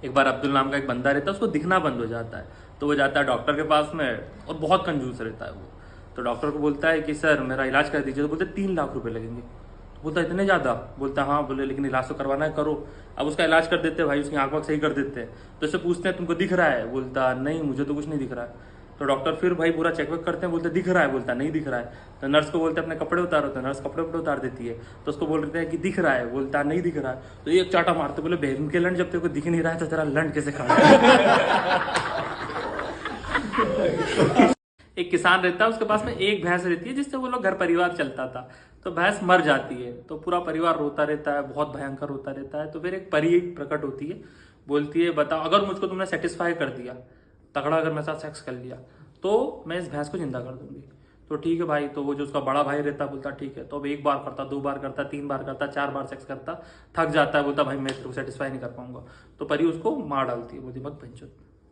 एक बार अब्दुल नाम का एक बंदा रहता है, उसको दिखना बंद हो जाता है, तो वो जाता है डॉक्टर के पास में और बहुत कंजूस रहता है वो। तो डॉक्टर को बोलता है कि सर मेरा इलाज कर दीजिए। तो बोलते 3 लाख रुपए लगेंगे। तो बोलता है इतने ज़्यादा? बोलता है हाँ। बोले लेकिन इलाज तो करवाना है, करो। अब उसका इलाज कर देते हैं भाई, उसकी आँख वाँख सही कर देते हैं। तो इससे पूछते हैं तुमको दिख रहा है? बोलता नहीं मुझे तो कुछ नहीं दिख रहा है। तो डॉक्टर फिर भाई पूरा चेक वेक करते हैं, बोलते दिख रहा है? बोलता नहीं दिख रहा है। तो नर्स को बोलते अपने कपड़े उतारो, तो नर्स कपड़े वपड़े उतार देती है। तो उसको बोल रहे हैं कि दिख रहा है? बोलता नहीं दिख रहा है। तो एक चाटा मारते, बोले बहन के लंड, जब तेरे को दिख नहीं रहा है तो तेरा लंड कैसे खड़ा है? एक किसान रहता है, उसके पास में एक भैंस रहती है जिससे वो लोग घर परिवार चलता था। तो भैंस मर जाती है तो पूरा परिवार रोता रहता है, बहुत भयंकर रोता रहता है। तो फिर एक परी प्रकट होती है, बोलती है बताओ अगर मुझको तुमने सेटिस्फाई कर दिया, तगड़ा अगर मेरे साथ सेक्स कर लिया, तो मैं इस भैंस को जिंदा कर दूंगी। तो ठीक है भाई। तो वो जो उसका बड़ा भाई रहता है बोलता ठीक है। तो अब 1 बार करता, 2 बार करता, 3 बार करता, 4 बार सेक्स करता, थक जाता है, बोलता भाई मैं तेरे को सेटिस्फाई नहीं कर पाऊंगा। तो परी उसको मार डालती है, बोलती भग पंचो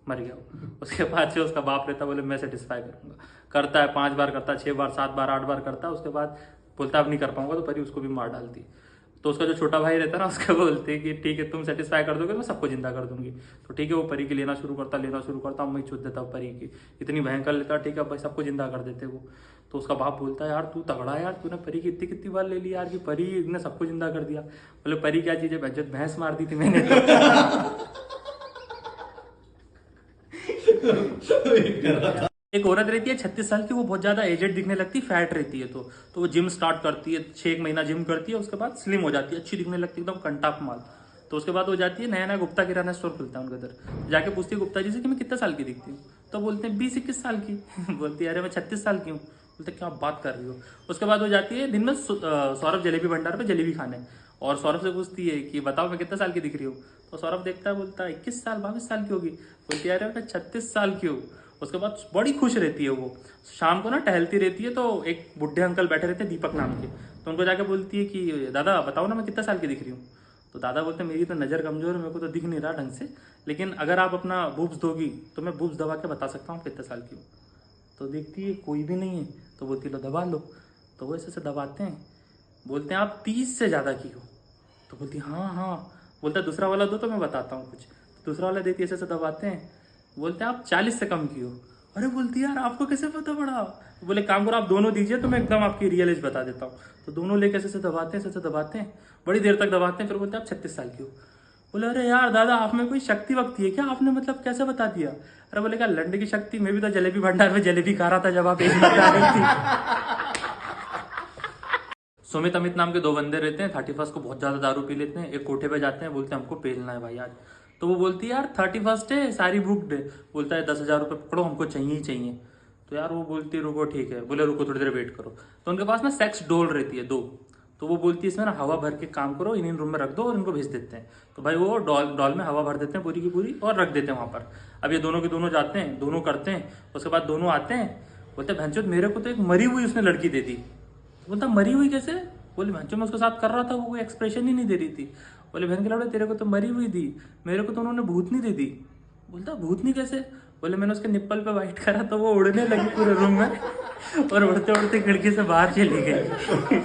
मर गया वो। उसके बाद से उसका बाप रहता, बोले मैं सेटिस्फाई करूंगा। करता है 5 बार करता, 6 बार, 7 बार, 8 बार करता, उसके बाद बोलता अब नहीं कर पाऊंगा। तो परी उसको भी मार डालती। तो उसका जो छोटा भाई रहता है ना, उसको बोलते कि ठीक है तुम सेटिस्फाई कर दोगे मैं सबको जिंदा कर दूंगी। तो ठीक है वो परी की लेना शुरू करता, मैं छूट देता हूँ परी की, इतनी भयंकर लेता। ठीक है भाई सबको जिंदा कर देते वो। तो उसका बाप बोलता है यार तू तगड़ा है यार, तूने परी की इतनी कितनी बार ले ली यार कि परी ने सबको जिंदा कर दिया। बोले परी क्या चीज है, भैंस मार दी थी मैंने तो। एक औरत रहती है 36 साल की, वो बहुत ज्यादा एजेड दिखने लगती, फैट रहती है। तो वो जिम स्टार्ट करती है, 6 महीना जिम करती है, उसके बाद स्लिम हो जाती है, अच्छी दिखने लगती है, एकदम कंटाप माल। तो उसके बाद वो जाती है, नया नया गुप्ता किराना स्टोर खुलता है उनके उधर। जाके पूछती है गुप्ता जी से कि मैं कितने साल की दिखती हूँ? तो बोलते हैं 20-21 साल की। बोलती है अरे मैं 36 साल की हूँ। बोलते क्या बात कर रही हो? उसके बाद वो जाती है दिन में सौरभ जलेबी भंडार पे जलेबी खाने, और सौरभ से पूछती है कि बताओ मैं कितने साल की दिख रही हूँ? तो सौरभ देखता है, बोलता है 21 साल, 22 साल की होगी। बोलती है अरे मैं 36 साल की हूँ। उसके बाद बड़ी खुश रहती है वो। शाम को ना टहलती रहती है, तो एक बुढ़े अंकल बैठे रहते हैं दीपक नाम के। तो उनको जाके बोलती है कि दादा बताओ ना मैं कितना साल की दिख रही हूँ? तो दादा बोलते हैं मेरी तो नज़र कमजोर है, मेरे को तो दिख नहीं रहा ढंग से, लेकिन अगर आप अपना बूब्स दोगी तो मैं बूब्स दबा के बता सकता हूँ कितने साल की हूँ। तो देखती है कोई भी नहीं है, तो बोलती लो दबा लो। तो वो ऐसे दबाते हैं, बोलते हैं आप 30 से ज़्यादा की हो। तो बोलती हाँ हाँ। बोलता है दूसरा वाला दो तो मैं बताता हूँ कुछ। तो दूसरा वाला देती है, ऐसे दबाते हैं, बोलते हैं आप 40 से कम की हो। अरे बोलती है यार आपको कैसे पता पड़ा? बोले काम करो आप दोनों दीजिए तो मैं एकदम आपकी रियल एज बता देता हूँ। तो दोनों लेके ऐसे दबाते हैं, ऐसे दबाते हैं, बड़ी देर तक दबाते हैं, फिर बोलते हैं आप 36 साल की हो। बोले अरे यार दादा आप में कोई शक्ति वक्ति है क्या, आपने मतलब कैसे बता दिया? अरे बोले क्या लंड की शक्ति, मैं भी तो जलेबी भंडार में जलेबी खा रहा था जब आप एक बता रही थी। सुमित अमित नाम के 2 बंदे रहते हैं, 31 को बहुत ज्यादा दारू पी लेते हैं, एक कोठे पे जाते हैं, बोलते हैं हमको पेलना है भाई आज। तो वो बोलती है यार 31 है सारी बुकड है। बोलता है 10,000 रुपये पकड़ो, हमको चाहिए ही चाहिए। तो यार वो बोलती है रुको ठीक है। बोले रुको थोड़ी देर वेट करो। तो उनके पास ना सेक्स डोल रहती है 2। तो वो बोलती है इसमें ना हवा भर के काम करो, इन रूम में रख दो और इनको भेज देते हैं। तो भाई वो डॉल में हवा भर देते हैं पूरी की पूरी और रख देते हैं वहां पर। अब ये दोनों के दोनों जाते हैं, दोनों करते हैं, उसके बाद दोनों आते हैं, बोलते हैं भैंचोद मेरे को तो एक मरी हुई उसने लड़की दे दी। बोलता मरी हुई कैसे? बोले भैंचो मैं उसके साथ कर रहा था, वो कोई एक्सप्रेशन ही नहीं दे रही थी। बोले बहन के लौड़े तेरे को तो मरी हुई दी, मेरे को तो उन्होंने भूतनी दे दी। बोलता भूतनी कैसे? बोले मैंने उसके निप्पल पे वाइट करा तो वो उड़ने लगी पूरे रूम में और उड़ते उड़ते खिड़की से बाहर चली गई।